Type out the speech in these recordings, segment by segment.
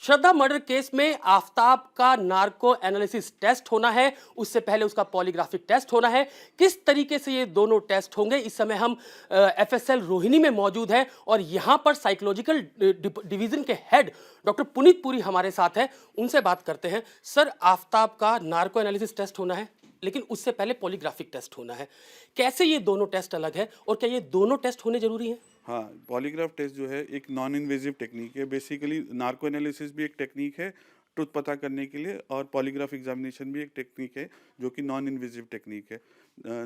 श्रद्धा murder case में आफताब का narco analysis test होना है, उससे पहले उसका पॉलीग्राफिक टेस्ट होना है। किस तरीके से ये दोनों टेस्ट होंगे, इस समय हम एफएसएल रोहिणी में मौजूद हैं और यहां पर साइकोलॉजिकल डिवीजन के हेड डॉक्टर पुनीत पुरी हमारे साथ हैं। उनसे बात करते हैं। सर, आफताब का नार्को एनालिसिस टेस्ट होना है, लेकिन उससे पहले पॉलीग्राफिक टेस्ट होना है। कैसे ये दोनों टेस्ट अलग है और क्या ये दोनों टेस्ट होने जरूरी हैं? हाँ, पॉलीग्राफ टेस्ट जो है एक नॉन इन्वेजिव टेक्निक है। बेसिकली नार्को एनालिसिस भी एक टेक्निक है ट्रुथ पता करने के लिए, और पॉलीग्राफ एग्जामिनेशन भी एक टेक्निक है जो कि नॉन इन्वेजिव टेक्निक है।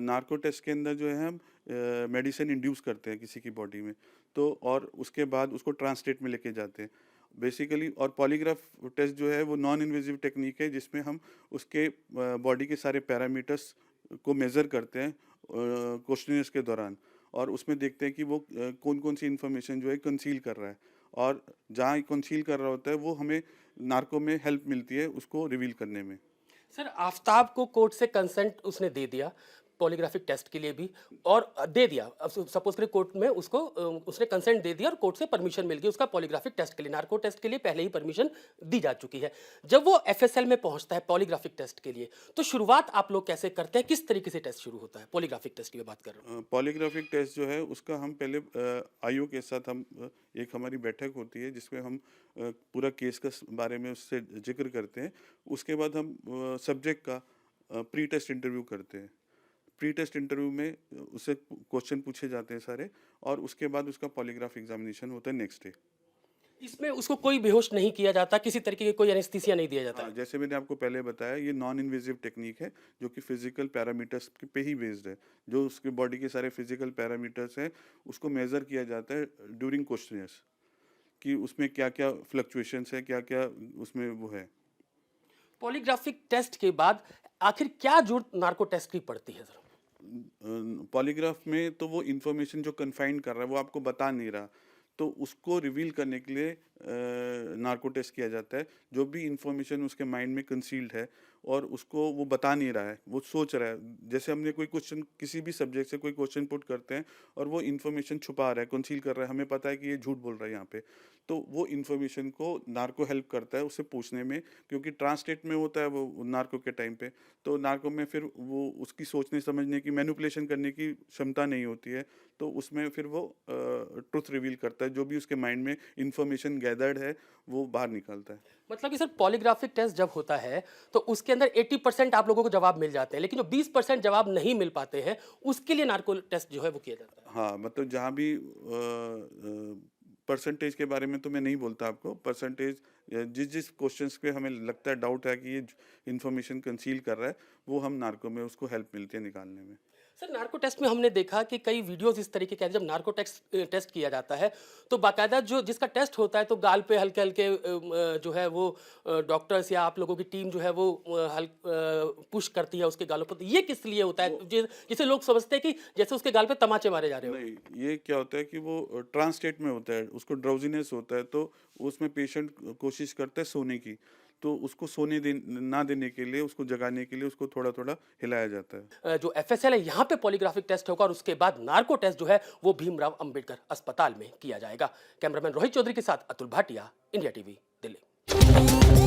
नार्को टेस्ट के अंदर जो है हम मेडिसिन इंड्यूस करते हैं किसी की बॉडी में, तो और उसके बाद उसको ट्रांसलेट में लेके जाते हैं बेसिकली। और पॉलीग्राफ टेस्ट जो है वो नॉन इन्वेजिव टेक्निक है जिसमें हम उसके बॉडी के सारे पैरामीटर्स को मेज़र करते हैं क्वेश्चनियर्स के दौरान, और उसमें देखते हैं कि वो कौन कौन सी इन्फॉर्मेशन जो है कंसील कर रहा है, और जहाँ कंसील कर रहा होता है वो हमें नार्को में हेल्प मिलती है उसको रिवील करने में। सर, आफताब को कोर्ट से कंसेंट उसने दे दिया पॉलीग्राफिक टेस्ट के लिए भी, और दे दिया। अब सपोज करें कोर्ट में उसको उसने कंसेंट दे दिया और कोर्ट से परमिशन मिल गई उसका पॉलीग्राफिक टेस्ट के लिए। नार्को टेस्ट के लिए पहले ही परमिशन दी जा चुकी है। जब वो एफएसएल में पहुंचता है पॉलीग्राफिक टेस्ट के लिए, तो शुरुआत आप लोग कैसे करते हैं? किस तरीके से टेस्ट शुरू होता है? पॉलीग्राफिक टेस्ट की मैं बात कर रहा हूँ। पॉलीग्राफिक टेस्ट जो है उसका हम पहले आईओ के साथ हम एक हमारी बैठक होती है जिसमें हम पूरा केस का बारे में उससे जिक्र करते हैं। उसके बाद हम सब्जेक्ट का प्री टेस्ट इंटरव्यू करते हैं। प्री टेस्ट इंटरव्यू में उससे क्वेश्चन पूछे जाते हैं सारे, और उसके बाद उसका पॉलीग्राफ एग्जामिनेशन होता है नेक्स्ट डे। इसमें उसको कोई बेहोश नहीं किया जाता, किसी तरीके की कोई एनेस्थीसिया नहीं दिया जाता? हाँ, जैसे मैंने आपको पहले बताया, ये नॉन इन्वेजिव टेक्निक है जो कि फिजिकल पैरामीटर्स पे ही बेस्ड है। जो उसके बॉडी के सारे फिजिकल पैरामीटर्स हैं उसको मेज़र किया जाता है ड्यूरिंग क्वेश्चनियर्स, कि उसमें क्या क्या फ्लक्चुएशंस है, क्या क्या उसमें वो है। पॉलीग्राफिक टेस्ट के बाद आखिर क्या जरूरत नार्को टेस्ट की पड़ती है सर? पॉलीग्राफ में तो वो इंफॉर्मेशन जो कन्फाइन कर रहा है वो आपको बता नहीं रहा, तो उसको रिवील करने के लिए नार्को टेस्ट किया जाता है। जो भी इंफॉर्मेशन उसके माइंड में कंसील्ड है और उसको वो बता नहीं रहा है, वो सोच रहा है। जैसे हमने कोई क्वेश्चन किसी भी सब्जेक्ट से कोई क्वेश्चन पुट करते हैं और वो इन्फॉर्मेशन छुपा रहा है, कंसील कर रहा है, हमें पता है कि ये झूठ बोल रहा है यहाँ पे, तो वो इन्फॉर्मेशन को नार्को हेल्प करता है उससे पूछने में, क्योंकि ट्रांसलेट में होता है वो नार्को के टाइम पे। तो नार्को में फिर वो उसकी सोचने समझने की, मैनिपुलेशन करने की क्षमता नहीं होती है, तो उसमें फिर वो ट्रुथ रिवील करता है। जो भी उसके माइंड में इंफॉर्मेशन गैदर्ड है वो बाहर निकालता है। मतलब कि सर, पॉलीग्राफिक टेस्ट जब होता है तो उसके अंदर 80% आप लोगों को जवाब मिल जाते हैं, लेकिन जो 20% जवाब नहीं मिल पाते हैं उसके लिए नार्को टेस्ट जो है वो किया जाता है। हाँ, मतलब जहाँ भी परसेंटेज के बारे में तो मैं नहीं बोलता आपको। परसेंटेज जिस जिस क्वेश्चंस पे हमें लगता है, डाउट है कि ये इन्फॉर्मेशन कंसील कर रहा है, वो हम नार्को में उसको हेल्प मिलती है निकालने में। सर, नार्को टेस्ट में हमने देखा कि कई वीडियोस इस तरीके के हैं, जब नार्को टेस्ट किया जाता है तो बाकायदा जो जिसका टेस्ट होता है तो गाल पे हल्के हल्के जो है वो डॉक्टर्स या आप लोगों की टीम जो है वो पुश करती है उसके गालों पर। तो ये किस लिए होता है? जिसे लोग समझते हैं कि जैसे उसके गाल पे तमाचे मारे जा रहे हो। नहीं, ये क्या होता है कि वो ट्रांस स्टेट में होता है, उसको ड्राउजीनेस होता है, तो उसमें पेशेंट कोशिश करता है सोने की, तो उसको सोने ना देने के लिए, उसको जगाने के लिए उसको थोड़ा थोड़ा हिलाया जाता है। जो एफएसएल है यहाँ पे पॉलीग्राफिक टेस्ट होगा और उसके बाद नार्को टेस्ट जो है वो भीमराव अंबेडकर अस्पताल में किया जाएगा। कैमरामैन रोहित चौधरी के साथ अतुल भाटिया, इंडिया टीवी, दिल्ली।